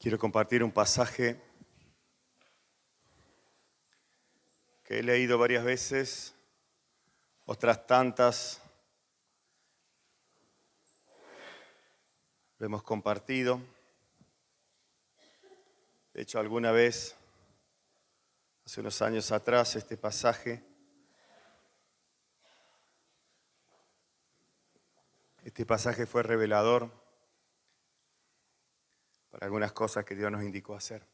Quiero compartir un pasaje que he leído varias veces, otras tantas lo hemos compartido. De hecho, alguna vez, hace unos años atrás, este pasaje fue revelador para algunas cosas que Dios nos indicó hacer.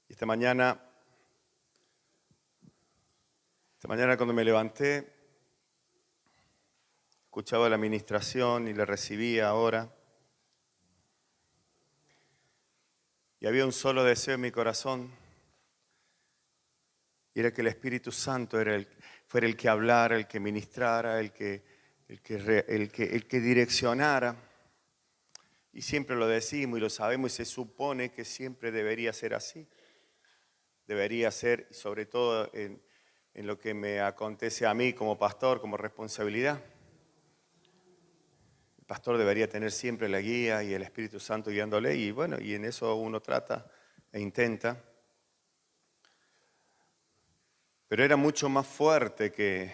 Y esta mañana cuando me levanté, escuchaba la administración y la recibía ahora. Y había un solo deseo en mi corazón, y era que el Espíritu Santo fuera el que hablara, el que ministrara, el que direccionara. Y siempre lo decimos y lo sabemos y se supone que siempre debería ser así. Debería ser, sobre todo en lo que me acontece a mí como pastor, como responsabilidad. El pastor debería tener siempre la guía y el Espíritu Santo guiándole, y bueno, y en eso uno trata e intenta. Pero era mucho más fuerte que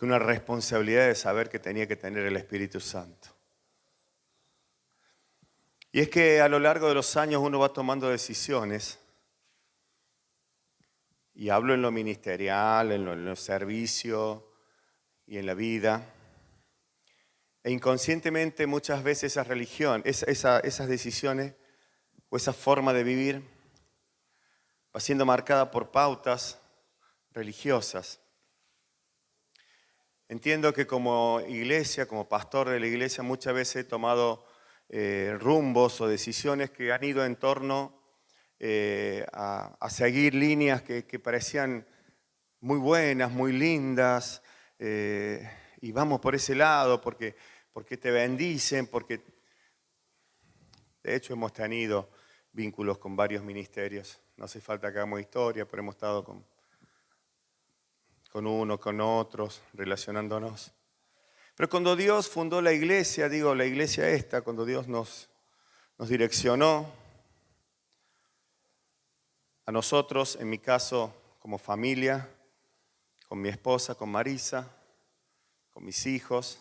una responsabilidad de saber que tenía que tener el Espíritu Santo. Y es que a lo largo de los años uno va tomando decisiones, y hablo en lo ministerial, en los servicios y en la vida. E inconscientemente muchas veces esa religión, esas decisiones o esa forma de vivir va siendo marcada por pautas religiosas. Entiendo que como iglesia, como pastor de la iglesia, muchas veces he tomado rumbos o decisiones que han ido en torno a seguir líneas que parecían muy buenas, muy lindas, y vamos por ese lado porque te bendicen, porque de hecho hemos tenido vínculos con varios ministerios. No hace falta que hagamos historia, pero hemos estado con uno, con otros, relacionándonos. Pero cuando Dios fundó la iglesia, la iglesia esta, cuando Dios nos direccionó, a nosotros, en mi caso, como familia, con mi esposa, con Marisa, con mis hijos.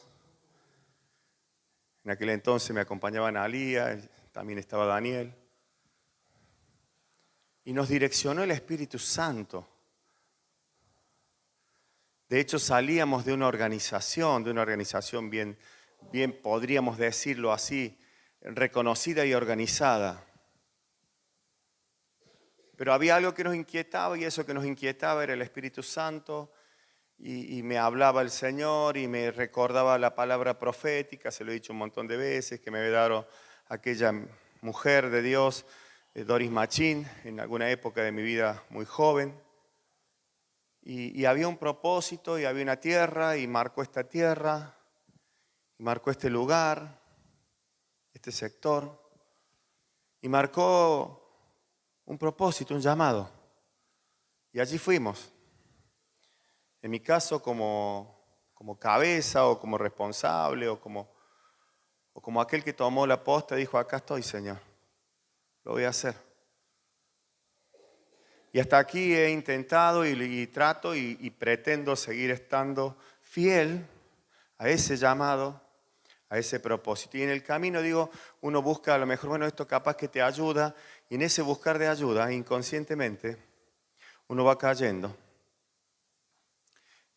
En aquel entonces me acompañaban Alía, también estaba Daniel. Y nos direccionó el Espíritu Santo. De hecho, salíamos de una organización bien podríamos decirlo así, reconocida y organizada. Pero había algo que nos inquietaba, y eso que nos inquietaba era el Espíritu Santo, y me hablaba el Señor y me recordaba la palabra profética, se lo he dicho un montón de veces, que me había dado aquella mujer de Dios, Doris Machín, en alguna época de mi vida muy joven. Y había un propósito y había una tierra, y marcó esta tierra, y marcó este lugar, este sector, y marcó un propósito, un llamado. Y allí fuimos. En mi caso como cabeza o como responsable o como aquel que tomó la posta y dijo: acá estoy, Señor, lo voy a hacer. Y hasta aquí he intentado y trato y pretendo seguir estando fiel a ese llamado, a ese propósito. Y en el camino, uno busca a lo mejor, esto capaz que te ayuda, y en ese buscar de ayuda, inconscientemente, uno va cayendo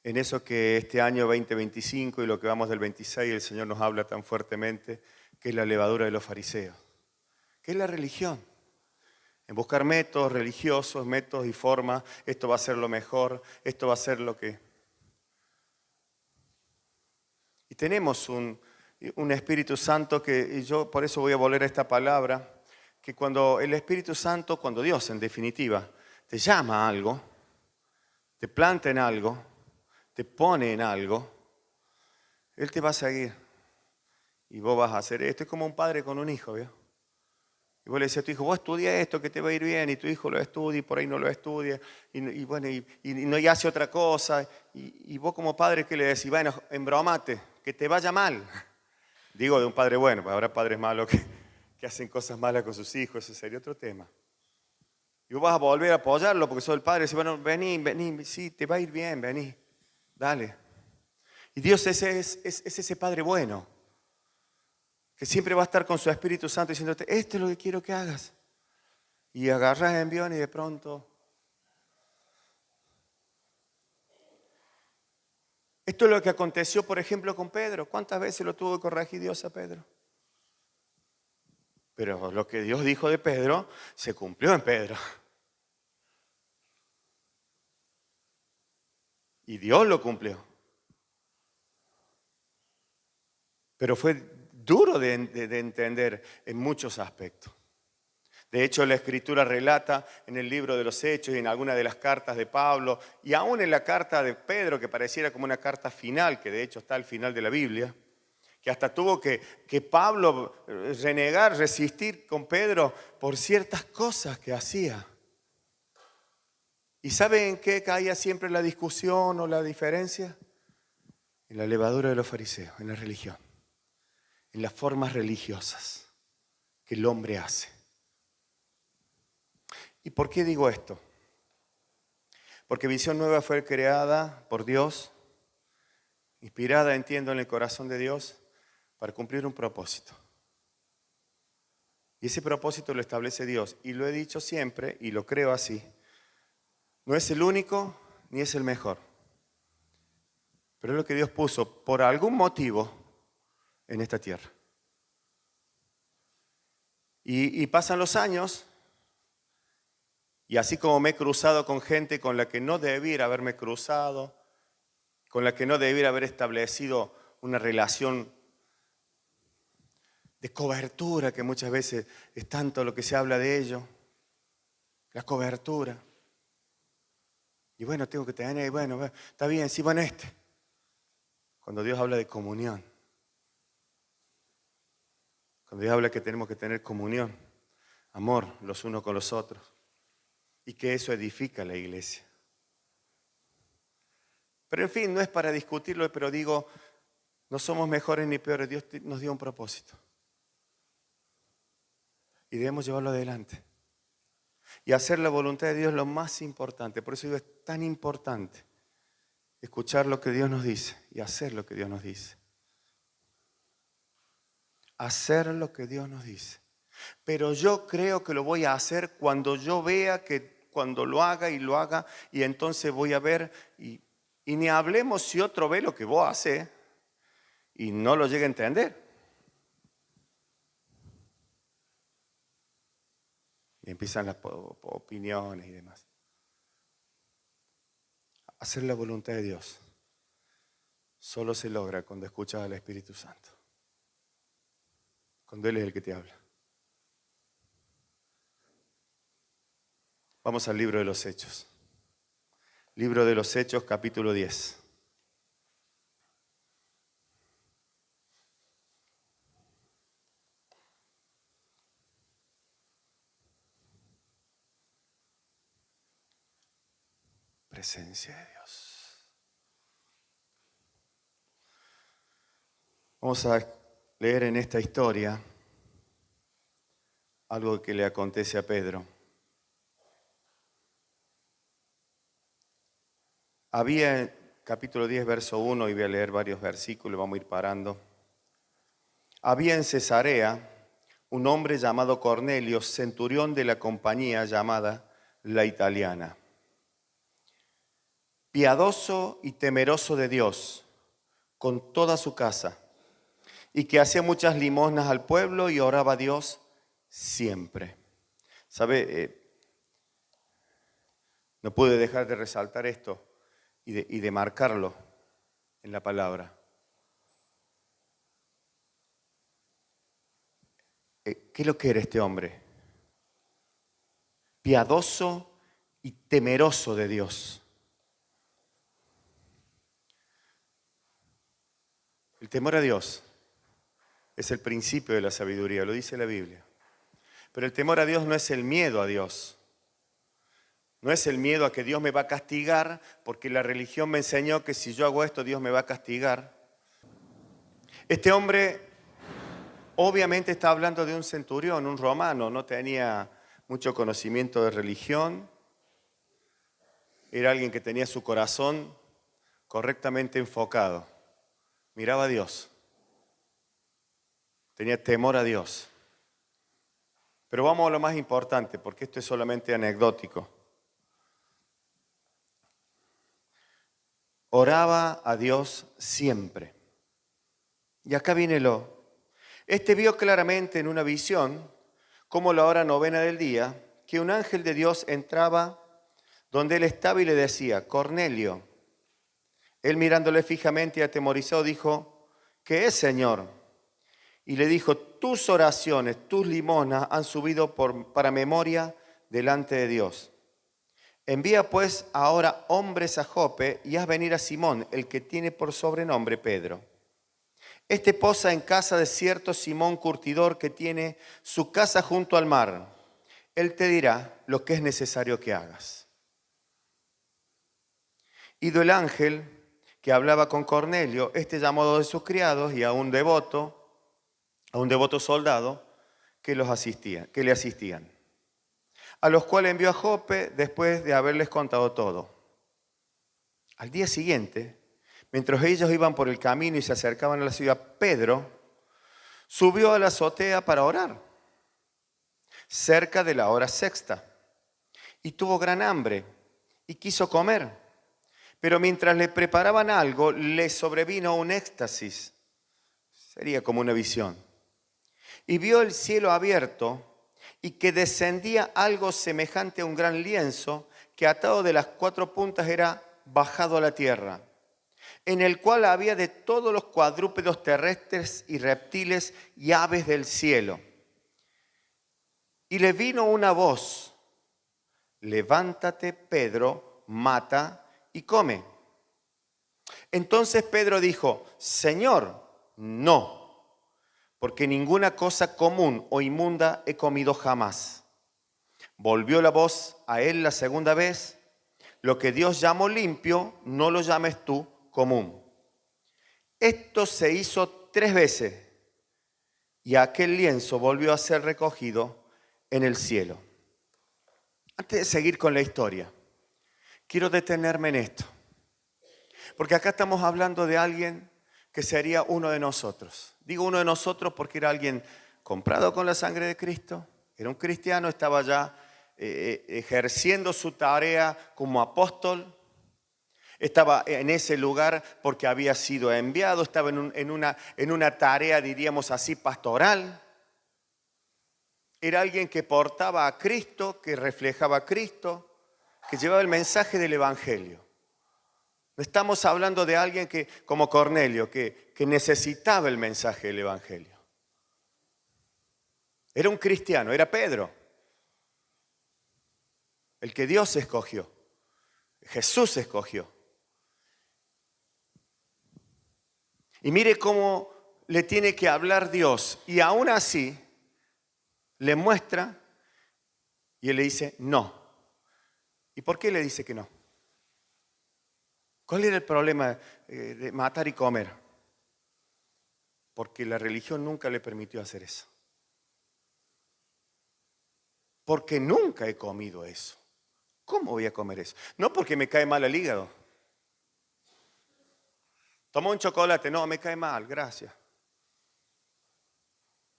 en eso que este año 2025 y lo que vamos del 26, el Señor nos habla tan fuertemente, que es la levadura de los fariseos, que es la religión. En buscar métodos religiosos, métodos y formas, esto va a ser lo mejor, esto va a ser lo que... Y tenemos un Espíritu Santo y yo por eso voy a volver a esta palabra, que cuando el Espíritu Santo, cuando Dios en definitiva, te llama a algo, te planta en algo, te pone en algo, Él te va a seguir y vos vas a hacer esto. Es como un padre con un hijo, ¿vio? Y vos le decís a tu hijo: vos estudia esto que te va a ir bien, y tu hijo lo estudia y por ahí no lo estudia, y hace otra cosa, y vos como padre, ¿qué le decís? Bueno, embromate, que te vaya mal. Digo de un padre bueno, porque habrá padres malos que hacen cosas malas con sus hijos, ese sería otro tema. Y vos vas a volver a apoyarlo porque sos el padre, y dice, bueno, vení, sí, te va a ir bien, vení, dale. Y Dios es ese padre bueno, que siempre va a estar con su Espíritu Santo diciéndote, esto es lo que quiero que hagas. Y agarras el envión y de pronto... Esto es lo que aconteció, por ejemplo, con Pedro. ¿Cuántas veces lo tuvo que corregir Dios a Pedro? Pero lo que Dios dijo de Pedro, se cumplió en Pedro. Y Dios lo cumplió. Pero fue duro de entender en muchos aspectos. De hecho, la Escritura relata en el libro de los Hechos y en algunas de las cartas de Pablo, y aún en la carta de Pedro, que pareciera como una carta final, que de hecho está al final de la Biblia, que hasta tuvo que Pablo renegar, resistir con Pedro por ciertas cosas que hacía. ¿Y saben en qué caía siempre la discusión o la diferencia? En la levadura de los fariseos, en la religión, en las formas religiosas que el hombre hace. ¿Y por qué digo esto? Porque Visión Nueva fue creada por Dios, inspirada, entiendo, en el corazón de Dios, para cumplir un propósito. Y ese propósito lo establece Dios. Y lo he dicho siempre, y lo creo así. No es el único, ni es el mejor. Pero es lo que Dios puso, por algún motivo, en esta tierra. Y pasan los años... Y así como me he cruzado con gente con la que no debiera haberme cruzado, con la que no debiera haber establecido una relación de cobertura, que muchas veces es tanto lo que se habla de ello, la cobertura. Y bueno, tengo que tener, bueno, está bien, sí, bueno, Cuando Dios habla de comunión, cuando Dios habla que tenemos que tener comunión, amor los unos con los otros. Y que eso edifica la iglesia. Pero en fin, no es para discutirlo, pero digo, no somos mejores ni peores. Dios nos dio un propósito. Y debemos llevarlo adelante. Y hacer la voluntad de Dios es lo más importante. Por eso digo, es tan importante escuchar lo que Dios nos dice y hacer lo que Dios nos dice. Hacer lo que Dios nos dice. Pero yo creo que lo voy a hacer cuando yo vea que cuando lo haga y entonces voy a ver y ni hablemos si otro ve lo que vos haces y no lo llega a entender. Y empiezan las opiniones y demás. Hacer la voluntad de Dios solo se logra cuando escuchas al Espíritu Santo. Cuando Él es el que te habla. Vamos al libro de los Hechos. Libro de los Hechos, capítulo 10. Presencia de Dios. Vamos a leer en esta historia algo que le acontece a Pedro. Había, capítulo 10, verso 1, y voy a leer varios versículos, vamos a ir parando. Había en Cesarea un hombre llamado Cornelio, centurión de la compañía llamada La Italiana, piadoso y temeroso de Dios, con toda su casa, y que hacía muchas limosnas al pueblo y oraba a Dios siempre. ¿Sabe? No pude dejar de resaltar esto y de marcarlo en la palabra. ¿Qué es lo que era este hombre? Piadoso y temeroso de Dios. El temor a Dios es el principio de la sabiduría, lo dice la Biblia. Pero el temor a Dios no es el miedo a Dios. No es el miedo a que Dios me va a castigar, porque la religión me enseñó que si yo hago esto, Dios me va a castigar. Este hombre Obviamente está hablando de un centurión, un romano, no tenía mucho conocimiento de religión, era alguien que tenía su corazón correctamente enfocado, miraba a Dios, tenía temor a Dios. Pero vamos a lo más importante, porque esto es solamente anecdótico. Oraba a Dios siempre. Y acá viene Este vio claramente en una visión, como la hora novena del día, que un ángel de Dios entraba donde él estaba y le decía, Cornelio. Él mirándole fijamente y atemorizado dijo, ¿qué es, Señor? Y le dijo, tus oraciones, tus limosnas han subido para memoria delante de Dios. Envía pues ahora hombres a Jope y haz venir a Simón, el que tiene por sobrenombre Pedro. Este posa en casa de cierto Simón curtidor que tiene su casa junto al mar. Él te dirá lo que es necesario que hagas. Ido el ángel que hablaba con Cornelio, este llamó a dos de sus criados y a un devoto soldado que le asistían, a los cuales envió a Jope después de haberles contado todo. Al día siguiente, mientras ellos iban por el camino y se acercaban a la ciudad, Pedro subió a la azotea para orar, cerca de la hora sexta, y tuvo gran hambre y quiso comer. Pero mientras le preparaban algo, le sobrevino un éxtasis, sería como una visión, y vio el cielo abierto y que descendía algo semejante a un gran lienzo que atado de las cuatro puntas era bajado a la tierra, en el cual había de todos los cuadrúpedos terrestres y reptiles y aves del cielo. Y le vino una voz, levántate, Pedro, mata y come. Entonces Pedro dijo, Señor, no, porque ninguna cosa común o inmunda he comido jamás. Volvió la voz a él la segunda vez, lo que Dios llamó limpio, no lo llames tú común. Esto se hizo 3 veces y aquel lienzo volvió a ser recogido en el cielo. Antes de seguir con la historia, quiero detenerme en esto, porque acá estamos hablando de alguien que sería uno de nosotros. Digo uno de nosotros porque era alguien comprado con la sangre de Cristo, era un cristiano, estaba ya ejerciendo su tarea como apóstol, estaba en ese lugar porque había sido enviado, estaba en una tarea, diríamos así, pastoral. Era alguien que portaba a Cristo, que reflejaba a Cristo, que llevaba el mensaje del Evangelio. No estamos hablando de alguien que, como Cornelio, que necesitaba el mensaje del Evangelio. Era un cristiano, era Pedro, el que Dios escogió, Jesús escogió. Y mire cómo le tiene que hablar Dios. Y aún así le muestra y él le dice no. ¿Y por qué le dice que no? ¿Cuál era el problema de matar y comer? Porque la religión nunca le permitió hacer eso. Porque nunca he comido eso. ¿Cómo voy a comer eso? No porque me cae mal el hígado. Toma un chocolate, no, me cae mal, gracias.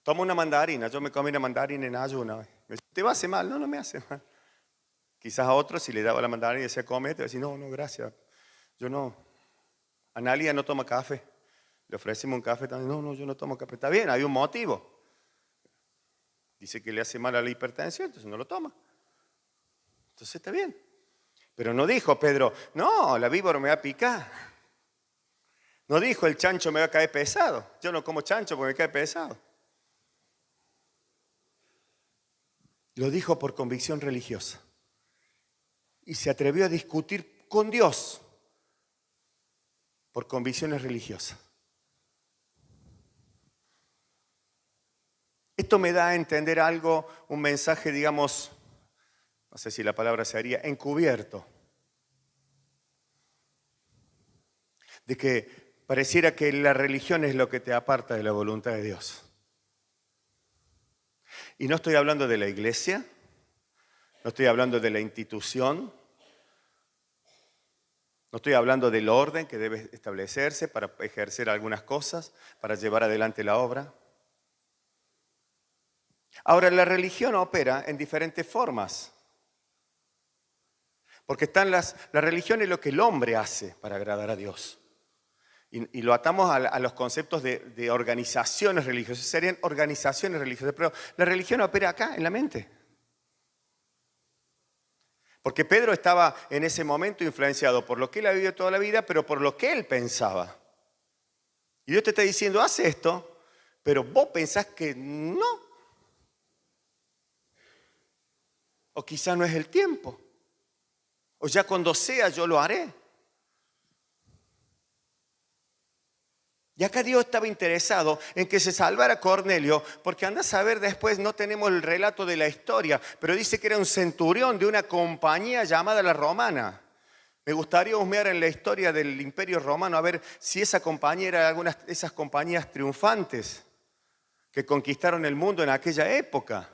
Toma una mandarina, yo me comí una mandarina en ayuno. ¿Te va a hacer mal? No, no me hace mal. Quizás a otros si le daba la mandarina y decía, come, te va a decir, no, no, gracias. Yo no. Analia no toma café. Le ofrecimos un café también. No, no, yo no tomo café. Está bien, hay un motivo. Dice que le hace mal a la hipertensión, entonces no lo toma. Entonces está bien. Pero no dijo Pedro, no, la víbora me va a picar. No dijo el chancho me va a caer pesado. Yo no como chancho porque me cae pesado. Lo dijo por convicción religiosa. Y se atrevió a discutir con Dios por convicciones religiosas. Esto me da a entender algo, un mensaje, digamos, no sé si la palabra sería encubierto, de que pareciera que la religión es lo que te aparta de la voluntad de Dios. Y no estoy hablando de la iglesia, no estoy hablando de la institución, no estoy hablando del orden que debe establecerse para ejercer algunas cosas, para llevar adelante la obra. Ahora, la religión opera en diferentes formas, porque la religión es lo que el hombre hace para agradar a Dios. Y lo atamos a los conceptos de organizaciones religiosas, serían organizaciones religiosas, pero la religión opera acá, en la mente. Porque Pedro estaba en ese momento influenciado por lo que él había vivido toda la vida, pero por lo que él pensaba. Y Dios te está diciendo, haz esto, pero vos pensás que no. O quizás no es el tiempo. O ya cuando sea yo lo haré. Y acá Dios estaba interesado en que se salvara Cornelio, porque anda a saber después, no tenemos el relato de la historia, pero dice que era un centurión de una compañía llamada la Romana. Me gustaría husmear en la historia del Imperio Romano a ver si esa compañía era alguna de esas compañías triunfantes que conquistaron el mundo en aquella época.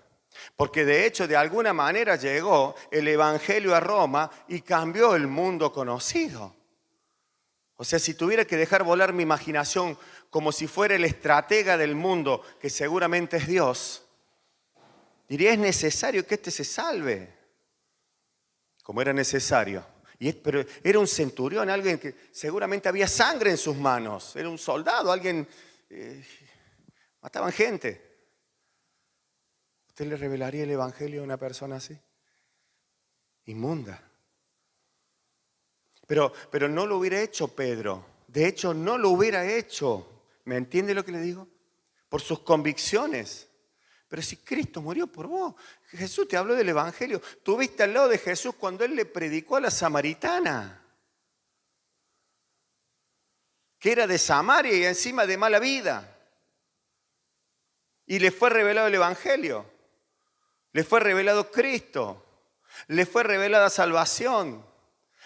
Porque de hecho de alguna manera llegó el Evangelio a Roma y cambió el mundo conocido. O sea, si tuviera que dejar volar mi imaginación como si fuera el estratega del mundo, que seguramente es Dios, diría, es necesario que este se salve, como era necesario. Pero era un centurión, alguien que seguramente había sangre en sus manos, era un soldado, alguien, mataban gente. ¿Usted le revelaría el evangelio a una persona así? Inmunda. Pero no lo hubiera hecho Pedro. De hecho, no lo hubiera hecho. ¿Me entiende lo que le digo? Por sus convicciones. Pero si Cristo murió por vos, Jesús te habló del evangelio. Tú viste al lado de Jesús cuando Él le predicó a la samaritana, que era de Samaria y encima de mala vida. Y le fue revelado el evangelio. Le fue revelado Cristo. Le fue revelada salvación.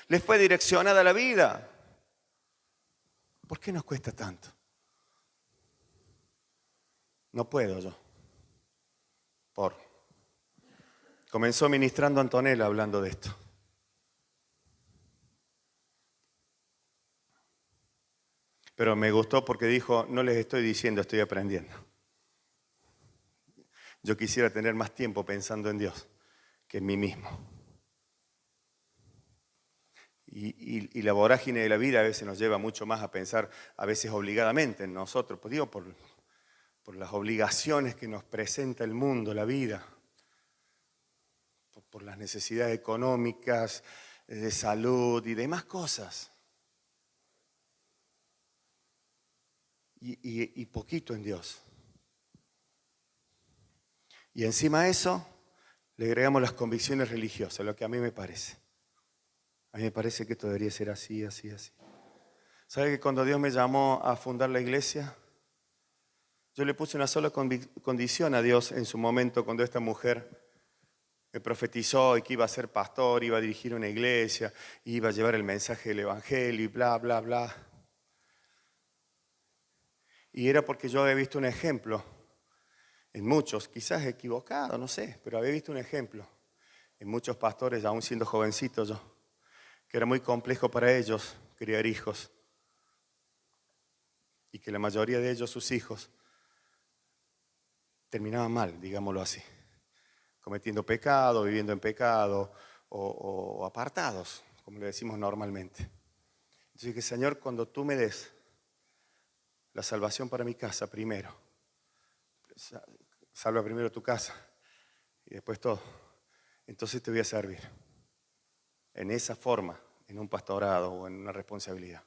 Le fue direccionada la vida. ¿Por qué nos cuesta tanto? No puedo yo. Comenzó ministrando Antonella hablando de esto. Pero me gustó porque dijo, no les estoy diciendo, estoy aprendiendo. Yo quisiera tener más tiempo pensando en Dios que en mí mismo. Y la vorágine de la vida a veces nos lleva mucho más a pensar, a veces obligadamente en nosotros, pues digo, por las obligaciones que nos presenta el mundo, la vida, por las necesidades económicas, de salud y demás cosas. Y poquito en Dios. Y encima de eso le agregamos las convicciones religiosas, lo que a mí me parece. A mí me parece que esto debería ser así, así, así. ¿Sabe que cuando Dios me llamó a fundar la iglesia, yo le puse una sola condición a Dios en su momento cuando esta mujer me profetizó y que iba a ser pastor, iba a dirigir una iglesia, iba a llevar el mensaje del evangelio y bla, bla, bla? Y era porque yo había visto un ejemplo en muchos, quizás equivocado, no sé, pero había visto un ejemplo en muchos pastores, aún siendo jovencito yo, que era muy complejo para ellos criar hijos y que la mayoría de ellos, sus hijos, terminaban mal, digámoslo así, cometiendo pecado, viviendo en pecado o apartados, como le decimos normalmente. Entonces dije, Señor, cuando tú me des la salvación para mi casa primero, salva primero tu casa y después todo, entonces te voy a servir en esa forma, en un pastorado o en una responsabilidad.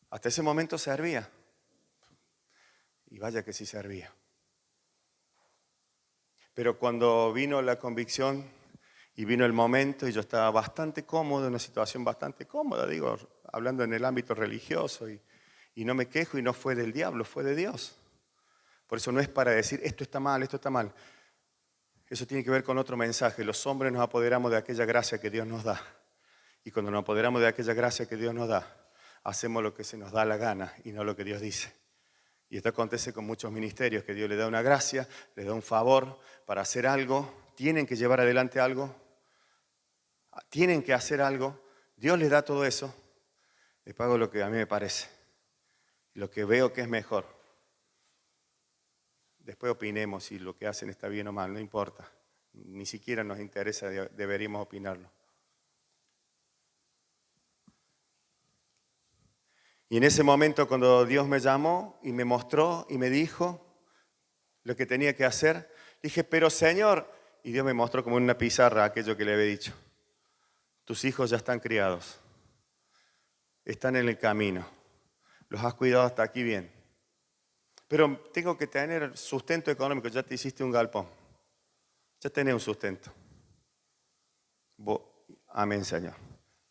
Hasta ese momento servía. Y vaya que sí servía. Pero cuando vino la convicción y vino el momento y yo estaba bastante cómodo, en una situación bastante cómoda, digo, hablando en el ámbito religioso y no me quejo y no fue del diablo, fue de Dios. Por eso no es para decir esto está mal, esto está mal. Eso tiene que ver con otro mensaje. Los hombres nos apoderamos de aquella gracia que Dios nos da. Y cuando nos apoderamos de aquella gracia que Dios nos da, hacemos lo que se nos da la gana y no lo que Dios dice. Y esto acontece con muchos ministerios, que Dios les da una gracia, les da un favor para hacer algo, tienen que llevar adelante algo, tienen que hacer algo, Dios les da todo eso, les pago lo que a mí me parece, lo que veo que es mejor. Después opinemos si lo que hacen está bien o mal, no importa, ni siquiera nos interesa, deberíamos opinarlo. Y en ese momento cuando Dios me llamó y me mostró y me dijo lo que tenía que hacer, dije, pero Señor, y Dios me mostró como en una pizarra aquello que le había dicho. Tus hijos ya están criados, están en el camino, los has cuidado hasta aquí bien. Pero tengo que tener sustento económico, ya te hiciste un galpón, ya tenés un sustento. Amén, Señor.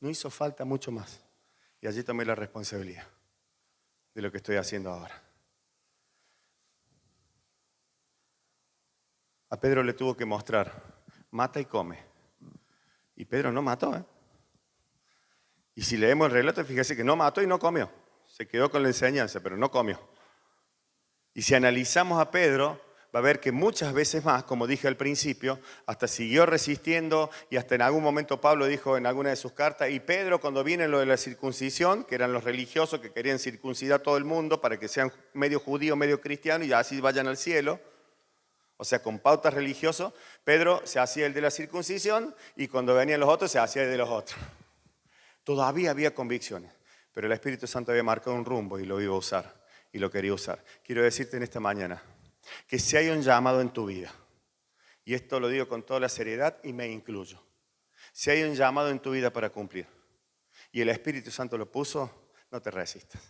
No hizo falta mucho más. Y allí tomé la responsabilidad de lo que estoy haciendo ahora. A Pedro le tuvo que mostrar, mata y come. Y Pedro no mató, ¿eh? Y si leemos el relato, fíjese que no mató y no comió. Se quedó con la enseñanza, pero no comió. Y si analizamos a Pedro, va a ver que muchas veces más, como dije al principio, hasta siguió resistiendo y hasta en algún momento Pablo dijo en alguna de sus cartas, y Pedro cuando viene lo de la circuncisión, que eran los religiosos que querían circuncidar a todo el mundo para que sean medio judíos, medio cristianos y así vayan al cielo, o sea, con pautas religiosas, Pedro se hacía el de la circuncisión y cuando venían los otros se hacía el de los otros. Todavía había convicciones, pero el Espíritu Santo había marcado un rumbo y lo iba a usar y lo quería usar. Quiero decirte en esta mañana que si hay un llamado en tu vida, y esto lo digo con toda la seriedad y me incluyo, si hay un llamado en tu vida para cumplir y el Espíritu Santo lo puso, no te resistas,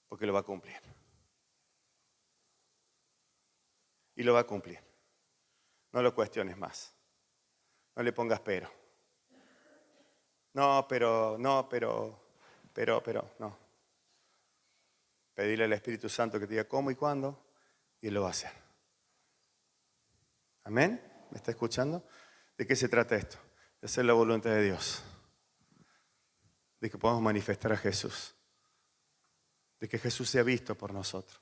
porque lo va a cumplir. Y lo va a cumplir. No lo cuestiones más. No le pongas pero. No. Pedirle al Espíritu Santo que te diga cómo y cuándo, y Él lo va a hacer. ¿Amén? ¿Me está escuchando? ¿De qué se trata esto? De hacer la voluntad de Dios. De que podamos manifestar a Jesús. De que Jesús sea visto por nosotros.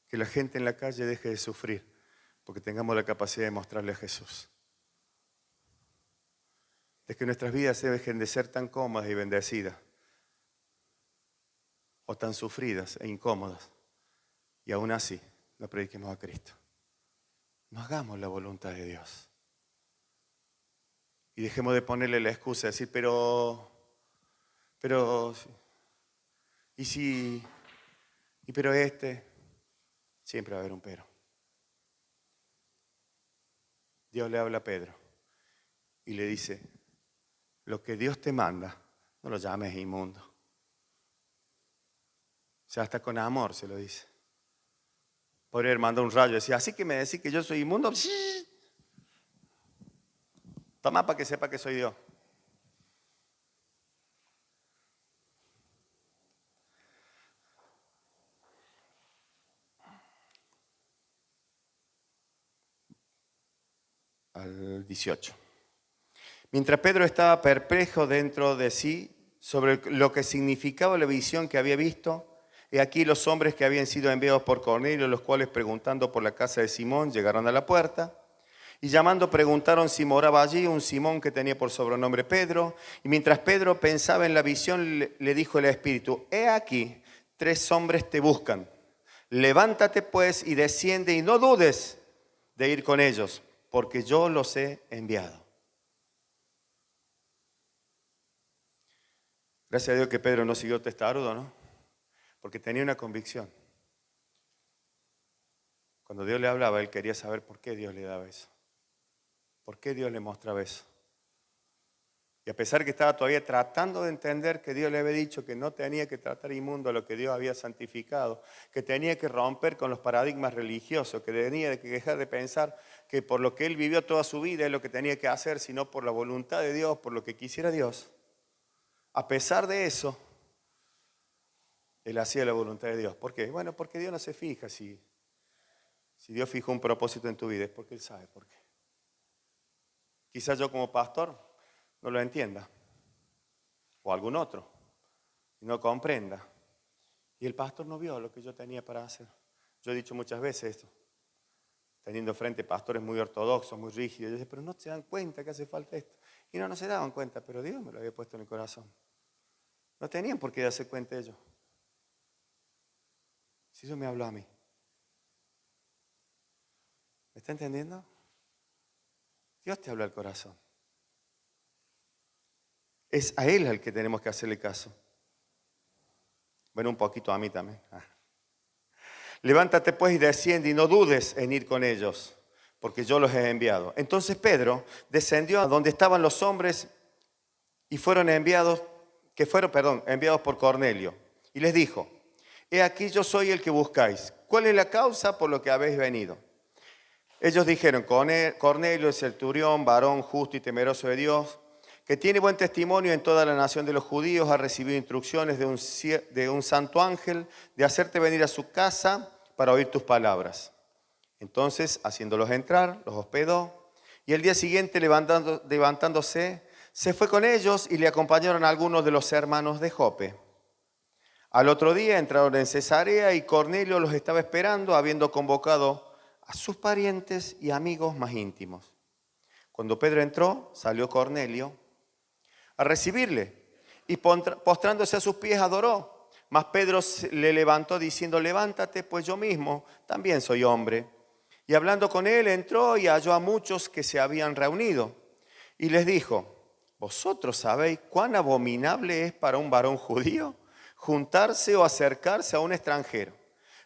Que la gente en la calle deje de sufrir, porque tengamos la capacidad de mostrarle a Jesús. De que nuestras vidas dejen de ser tan cómodas y bendecidas, o tan sufridas e incómodas, y aún así no prediquemos a Cristo. No hagamos la voluntad de Dios. Y dejemos de ponerle la excusa de decir, pero, pero siempre va a haber un pero. Dios le habla a Pedro y le dice, lo que Dios te manda, no lo llames inmundo. O sea, hasta con amor se lo dice. Podría haber mandado un rayo y decía, así que me decís que yo soy inmundo. Toma para que sepa que soy Dios. Al 18. Mientras Pedro estaba perplejo dentro de sí sobre lo que significaba la visión que había visto, he aquí los hombres que habían sido enviados por Cornelio, los cuales preguntando por la casa de Simón, llegaron a la puerta. Y llamando preguntaron si moraba allí un Simón que tenía por sobrenombre Pedro. Y mientras Pedro pensaba en la visión, le dijo el Espíritu, he aquí, 3 hombres te buscan. Levántate pues y desciende y no dudes de ir con ellos, porque yo los he enviado. Gracias a Dios que Pedro no siguió testarudo, ¿no? Porque tenía una convicción. Cuando Dios le hablaba, él quería saber por qué Dios le daba eso. ¿Por qué Dios le mostraba eso? Y a pesar que estaba todavía tratando de entender que Dios le había dicho que no tenía que tratar inmundo a lo que Dios había santificado, que tenía que romper con los paradigmas religiosos, que tenía que dejar de pensar que por lo que él vivió toda su vida es lo que tenía que hacer, sino por la voluntad de Dios, por lo que quisiera Dios. A pesar de eso, él hacía la voluntad de Dios. ¿Por qué? Bueno, porque Dios no se fija si Dios fijó un propósito en tu vida, es porque Él sabe por qué. Quizás yo como pastor no lo entienda, o algún otro, y no comprenda. Y el pastor no vio lo que yo tenía para hacer. Yo he dicho muchas veces esto, teniendo frente pastores muy ortodoxos, muy rígidos. Yo decía, pero no se dan cuenta que hace falta esto. Y no se daban cuenta, pero Dios me lo había puesto en el corazón. No tenían por qué darse cuenta ellos. Si Dios me habló a mí. ¿Me está entendiendo? Dios te habló al corazón. Es a Él al que tenemos que hacerle caso. Bueno, un poquito a mí también. Levántate pues y desciende y no dudes en ir con ellos, porque yo los he enviado. Entonces Pedro descendió a donde estaban los hombres y enviados por Cornelio. Y les dijo, he aquí yo soy el que buscáis. ¿Cuál es la causa por lo que habéis venido? Ellos dijeron, Cornelio, el centurión, varón justo y temeroso de Dios, que tiene buen testimonio en toda la nación de los judíos, ha recibido instrucciones de un santo ángel de hacerte venir a su casa para oír tus palabras. Entonces, haciéndolos entrar, los hospedó, y el día siguiente, levantándose, se fue con ellos y le acompañaron algunos de los hermanos de Jope. Al otro día entraron en Cesarea y Cornelio los estaba esperando, habiendo convocado a sus parientes y amigos más íntimos. Cuando Pedro entró, salió Cornelio a recibirle y postrándose a sus pies adoró. Mas Pedro le levantó diciendo, levántate, pues yo mismo también soy hombre. Y hablando con él entró y halló a muchos que se habían reunido. Y les dijo, ¿vosotros sabéis cuán abominable es para un varón judío juntarse o acercarse a un extranjero?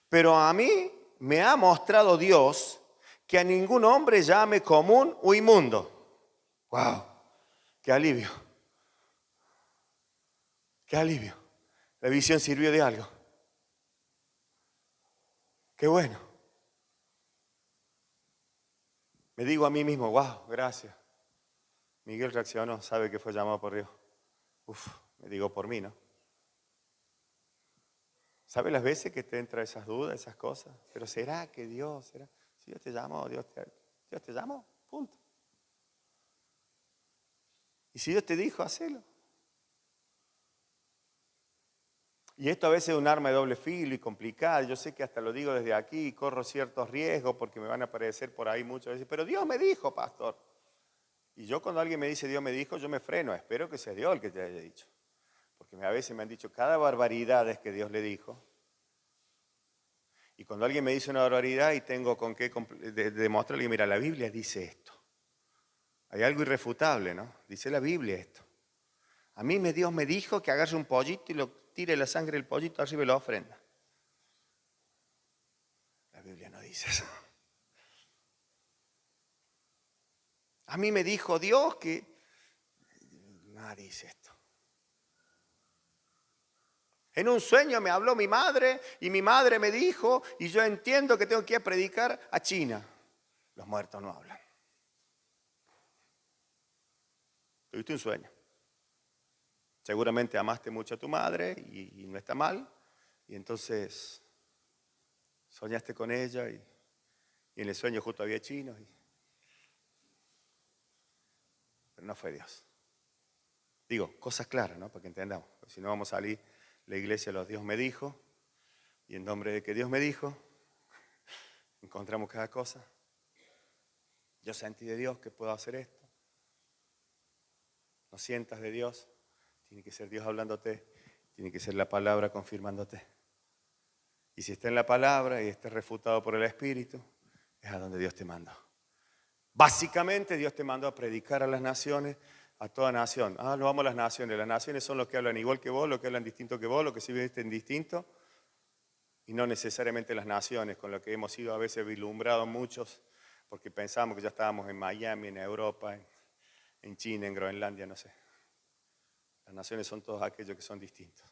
Pero a mí me ha mostrado Dios que a ningún hombre llame común o inmundo. ¡Wow! ¡Qué alivio! ¡Qué alivio! La visión sirvió de algo. ¡Qué bueno! Me digo a mí mismo, ¡wow! Gracias. Miguel reaccionó, sabe que fue llamado por Dios. Me digo por mí, ¿no? ¿Sabe las veces que te entran esas dudas, esas cosas? Pero ¿será que Dios? ¿Será? Si Dios te llamó, Dios te llamó, punto. Y si Dios te dijo, hacelo. Y esto a veces es un arma de doble filo y complicada. Yo sé que hasta lo digo desde aquí y corro ciertos riesgos porque me van a aparecer por ahí muchas veces. Pero Dios me dijo, pastor. Y yo cuando alguien me dice Dios me dijo, yo me freno. Espero que sea Dios el que te haya dicho. Porque a veces me han dicho cada barbaridad es que Dios le dijo. Y cuando alguien me dice una barbaridad y tengo con qué demostrarle, mira, la Biblia dice esto. Hay algo irrefutable, ¿no? Dice la Biblia esto. A mí Dios me dijo que agarre un pollito y lo tire la sangre del pollito arriba y lo ofrenda. La Biblia no dice eso. A mí me dijo Dios que... Nada dice esto. En un sueño me habló mi madre y mi madre me dijo y yo entiendo que tengo que ir a predicar a China. Los muertos no hablan. Tuviste un sueño. Seguramente amaste mucho a tu madre y no está mal. Y entonces soñaste con ella y en el sueño justo había chinos. Pero no fue Dios. Digo, cosas claras, ¿no? Para que entendamos. Porque si no vamos a salir, la iglesia los Dios me dijo. Y en nombre de que Dios me dijo, encontramos cada cosa. Yo sentí de Dios que puedo hacer esto. No sientas de Dios. Tiene que ser Dios hablándote. Tiene que ser la palabra confirmándote. Y si está en la palabra y está refutado por el Espíritu, es a donde Dios te mandó. Básicamente Dios te mandó a predicar a las naciones, a toda nación. No vamos a las naciones. Las naciones son los que hablan igual que vos, los que hablan distinto que vos, los que se visten distinto. Y no necesariamente las naciones, con lo que hemos sido a veces vislumbrados muchos, porque pensamos que ya estábamos en Miami, en Europa, en China, en Groenlandia, no sé. Las naciones son todos aquellos que son distintos.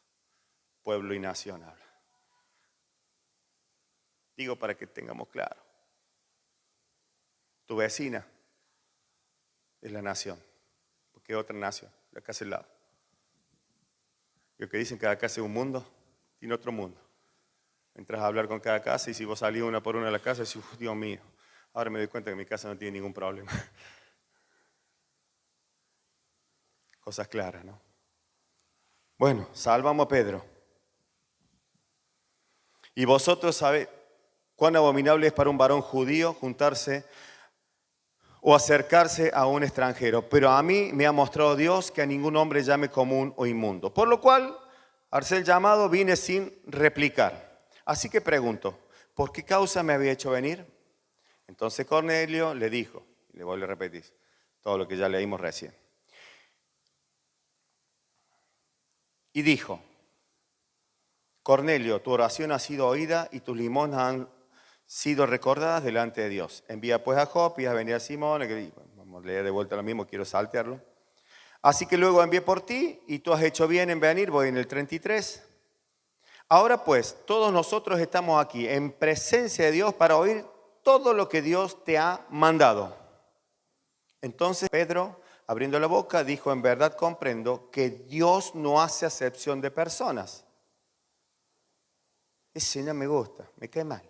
Pueblo y nación habla. Digo para que tengamos claro. Tu vecina es la nación, porque es otra nación, la casa al lado. Y lo que dicen, cada casa es un mundo, tiene otro mundo. Entras a hablar con cada casa y si vos salís una por una de las casas, decís, Dios mío, ahora me doy cuenta que mi casa no tiene ningún problema. Cosas claras, ¿no? Bueno, salvamos a Pedro. Y vosotros sabéis cuán abominable es para un varón judío juntarse o acercarse a un extranjero. Pero a mí me ha mostrado Dios que a ningún hombre llame común o inmundo. Por lo cual, al ser llamado, vine sin replicar. Así que pregunto, ¿por qué causa me había hecho venir? Entonces Cornelio le dijo, y le vuelvo a repetir, todo lo que ya leímos recién. Y dijo, Cornelio, tu oración ha sido oída y tus limosnas han sido recordadas delante de Dios. Envía pues a Jope y a venir a Simón, que vamos a leer de vuelta lo mismo, quiero saltearlo. Así que luego envié por ti y tú has hecho bien en venir, voy en el 33. Ahora pues, todos nosotros estamos aquí en presencia de Dios para oír todo lo que Dios te ha mandado. Entonces Pedro, abriendo la boca, dijo, en verdad comprendo que Dios no hace acepción de personas. Ese no me gusta, me cae mal.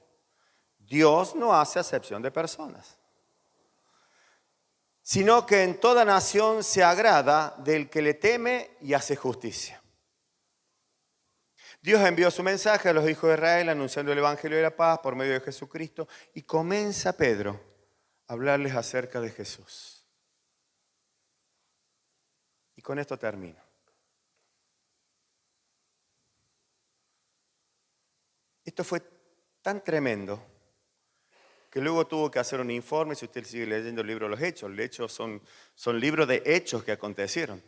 Dios no hace acepción de personas, sino que en toda nación se agrada del que le teme y hace justicia. Dios envió su mensaje a los hijos de Israel anunciando el evangelio de la paz por medio de Jesucristo y comienza Pedro a hablarles acerca de Jesús. Y con esto termino. Esto fue tan tremendo que luego tuvo que hacer un informe. Si usted sigue leyendo el libro de los Hechos, los Hechos son libros de hechos que acontecieron.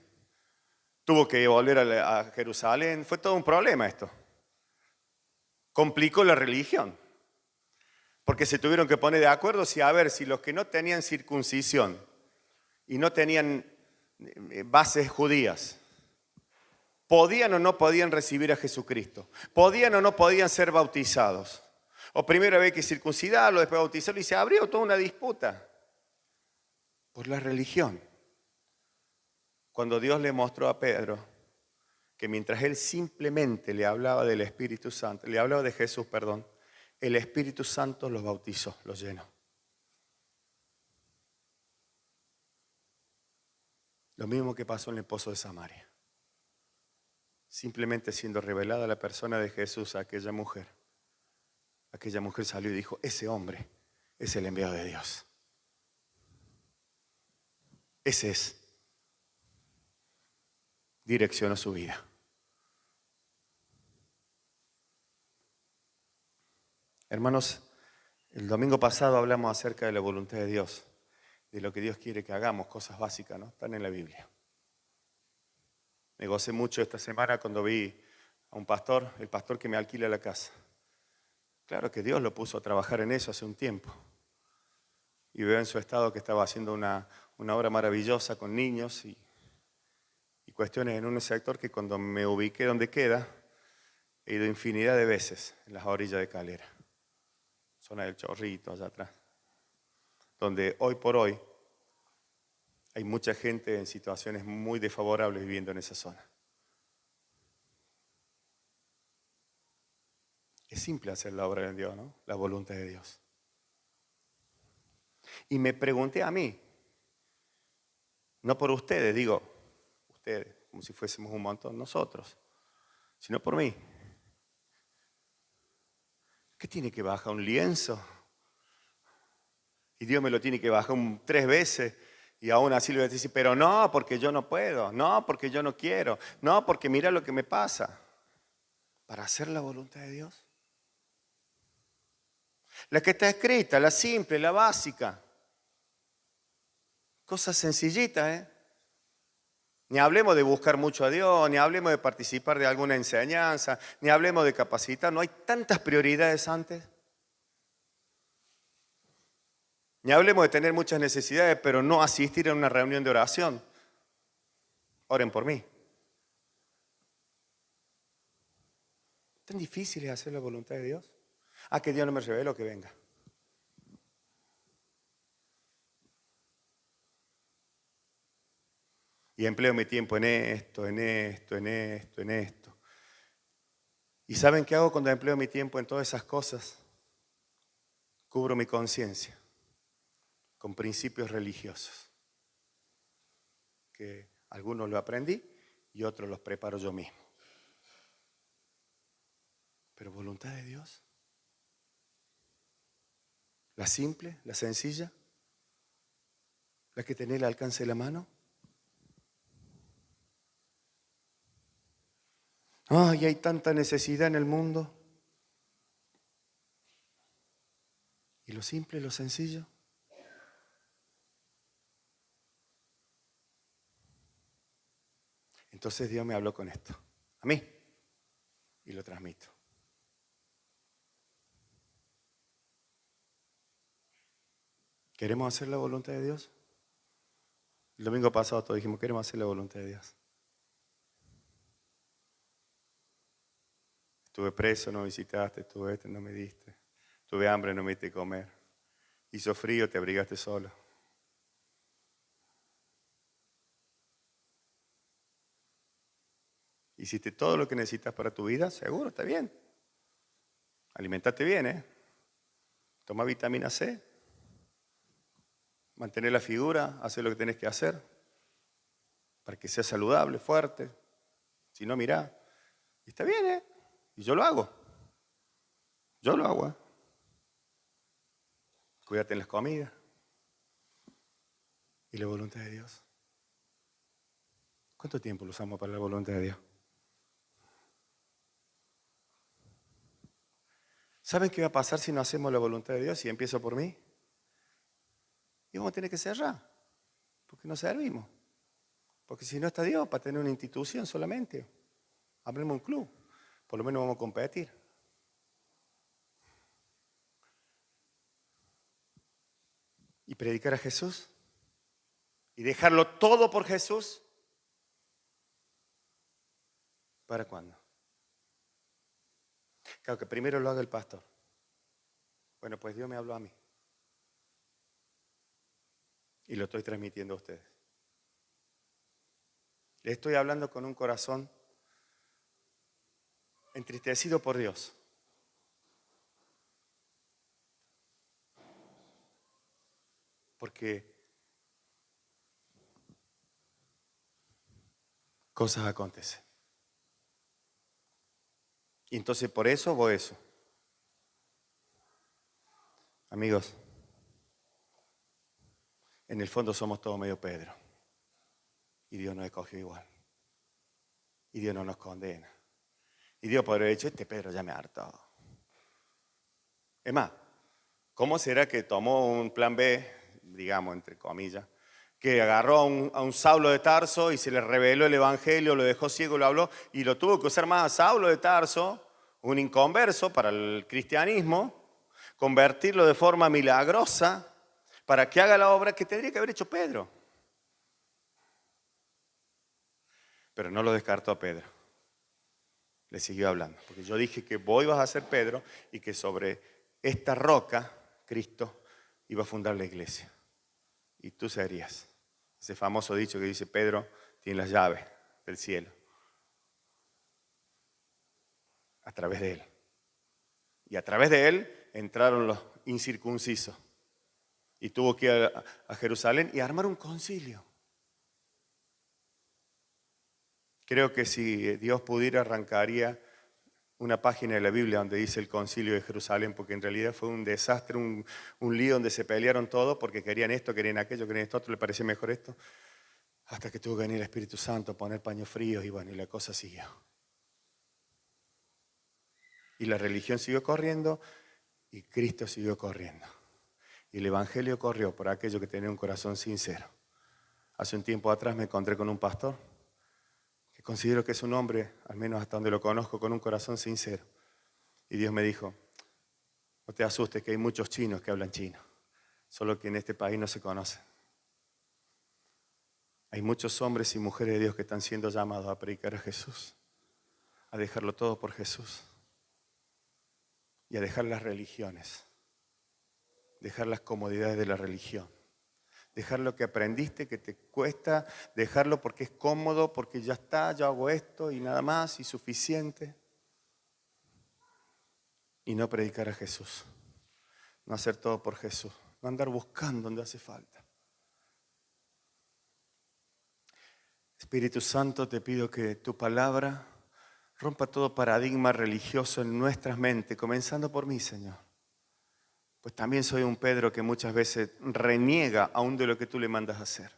Tuvo que volver a Jerusalén, fue todo un problema esto. Complicó la religión, porque se tuvieron que poner de acuerdo si los que no tenían circuncisión y no tenían bases judías, podían o no podían recibir a Jesucristo, podían o no podían ser bautizados. O primero había que circuncidarlo, después bautizarlo, y se abrió toda una disputa por la religión. Cuando Dios le mostró a Pedro que mientras él simplemente le hablaba del Espíritu Santo, le hablaba de Jesús, perdón, el Espíritu Santo los bautizó, los llenó. Lo mismo que pasó en el pozo de Samaria. Simplemente siendo revelada la persona de Jesús a aquella mujer salió y dijo, ese hombre es el enviado de Dios. Ese es. Direccionó su vida. Hermanos, el domingo pasado hablamos acerca de la voluntad de Dios, de lo que Dios quiere que hagamos, cosas básicas, ¿no? Están en la Biblia. Me gocé mucho esta semana cuando vi a un pastor, el pastor que me alquila la casa. Claro que Dios lo puso a trabajar en eso hace un tiempo. Y veo en su estado que estaba haciendo una obra maravillosa con niños y cuestiones en un sector que cuando me ubiqué donde queda, he ido infinidad de veces en las orillas de Calera. Zona del Chorrito, allá atrás. Donde hoy por hoy hay mucha gente en situaciones muy desfavorables viviendo en esa zona. Es simple hacer la obra de Dios, ¿no? La voluntad de Dios. Y me pregunté a mí, no por ustedes, digo, ustedes, como si fuésemos un montón nosotros, sino por mí. ¿Qué tiene que bajar un lienzo? Y Dios me lo tiene que bajar 3 veces y aún así le voy a decir, pero no, porque yo no puedo, no, porque yo no quiero, no, porque mira lo que me pasa. Para hacer la voluntad de Dios. La que está escrita, la simple, la básica. Cosas sencillitas, ¿eh? Ni hablemos de buscar mucho a Dios, ni hablemos de participar de alguna enseñanza, ni hablemos de capacitar. No hay tantas prioridades antes. Ni hablemos de tener muchas necesidades, pero no asistir a una reunión de oración. Oren por mí. ¿Tan difícil es hacer la voluntad de Dios? Que Dios no me revele, que venga. Y empleo mi tiempo en esto, en esto, en esto, en esto. ¿Y saben qué hago cuando empleo mi tiempo en todas esas cosas? Cubro mi conciencia con principios religiosos. Que algunos lo aprendí y otros los preparo yo mismo. Pero voluntad de Dios. La simple, la sencilla, la que tenés al alcance de la mano. Ay, hay tanta necesidad en el mundo. ¿Y lo simple, lo sencillo? Entonces Dios me habló con esto, a mí, y lo transmito. ¿Queremos hacer la voluntad de Dios? El domingo pasado todos dijimos, queremos hacer la voluntad de Dios. Estuve preso, no visitaste, estuve no me diste. Tuve hambre, no me diste comer. Hizo frío, te abrigaste solo. Hiciste todo lo que necesitas para tu vida, seguro, está bien. Alimentate bien, ¿eh? Toma vitamina C. Mantener la figura, hacer lo que tenés que hacer para que sea saludable, fuerte. Si no, mirá. Y está bien, ¿eh? Y yo lo hago. Yo lo hago, ¿eh? Cuídate en las comidas. ¿Y la voluntad de Dios? ¿Cuánto tiempo lo usamos para la voluntad de Dios? ¿Saben qué va a pasar si no hacemos la voluntad de Dios? Y empiezo por mí. Y vamos a tener que cerrar, porque no servimos. Porque si no está Dios, para tener una institución solamente, abrimos un club, por lo menos vamos a competir. Y predicar a Jesús, y dejarlo todo por Jesús, ¿para cuándo? Claro, que primero lo haga el pastor. Bueno, pues Dios me habló a mí. Y lo estoy transmitiendo a ustedes. Le estoy hablando con un corazón entristecido por Dios. Porque cosas acontecen. Y entonces por eso hago eso. Amigos, en el fondo somos todos medio Pedro. Y Dios nos escogió igual. Y Dios no nos condena. Y Dios podría haber dicho, este Pedro ya me hartó. Es más, ¿cómo será que tomó un plan B, digamos, entre comillas, que agarró a un Saulo de Tarso y se le reveló el evangelio, lo dejó ciego, lo habló, y lo tuvo que usar más a Saulo de Tarso, un inconverso para el cristianismo, convertirlo de forma milagrosa para que haga la obra que tendría que haber hecho Pedro? Pero no lo descartó a Pedro. Le siguió hablando, porque yo dije que vos ibas a ser Pedro y que sobre esta roca Cristo iba a fundar la iglesia. Y tú serías. Ese famoso dicho que dice, Pedro tiene las llaves del cielo. A través de él. Y a través de él entraron los incircuncisos. Y tuvo que ir a Jerusalén y armar un concilio. Creo que si Dios pudiera, arrancaría una página de la Biblia donde dice el concilio de Jerusalén, porque en realidad fue un desastre, un lío donde se pelearon todos porque querían esto, querían aquello, querían esto, otro, le parecía mejor esto, hasta que tuvo que venir el Espíritu Santo, poner paños fríos y bueno, y la cosa siguió. Y la religión siguió corriendo y Cristo siguió corriendo. Y el Evangelio corrió por aquello que tenía un corazón sincero. Hace un tiempo atrás me encontré con un pastor que considero que es un hombre, al menos hasta donde lo conozco, con un corazón sincero. Y Dios me dijo, no te asustes que hay muchos chinos que hablan chino, solo que en este país no se conocen. Hay muchos hombres y mujeres de Dios que están siendo llamados a predicar a Jesús, a dejarlo todo por Jesús y a dejar las religiones, dejar las comodidades de la religión, dejar lo que aprendiste que te cuesta, dejarlo porque es cómodo, porque ya está, yo hago esto y nada más y suficiente. Y no predicar a Jesús, no hacer todo por Jesús, no andar buscando donde hace falta. Espíritu Santo, te pido que tu palabra Rompa todo paradigma religioso en nuestras mentes, comenzando por mí, Señor. Pues también soy un Pedro que muchas veces reniega aún de lo que tú le mandas a hacer.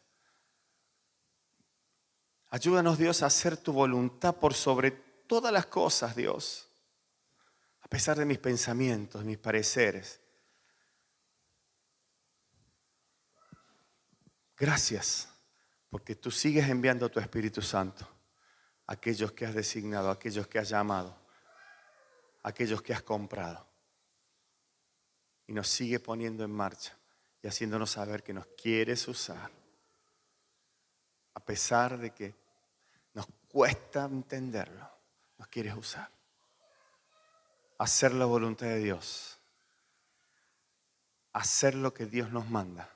Ayúdanos, Dios, a hacer tu voluntad por sobre todas las cosas, Dios. A pesar de mis pensamientos, mis pareceres. Gracias, porque tú sigues enviando a tu Espíritu Santo a aquellos que has designado, a aquellos que has llamado, a aquellos que has comprado. Y nos sigue poniendo en marcha y haciéndonos saber que nos quieres usar. A pesar de que nos cuesta entenderlo, nos quieres usar. Hacer la voluntad de Dios. Hacer lo que Dios nos manda.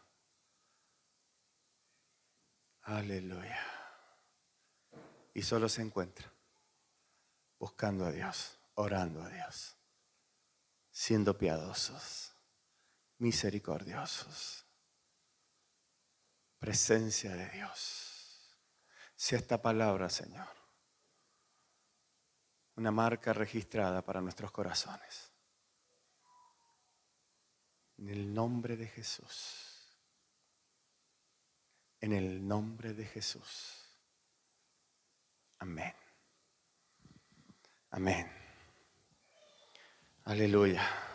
Aleluya. Y solo se encuentra buscando a Dios, orando a Dios, siendo piadosos, misericordiosos. Presencia de Dios. Sea esta palabra, Señor, una marca registrada para nuestros corazones. En el nombre de Jesús. En el nombre de Jesús. Amén. Amén. Aleluya.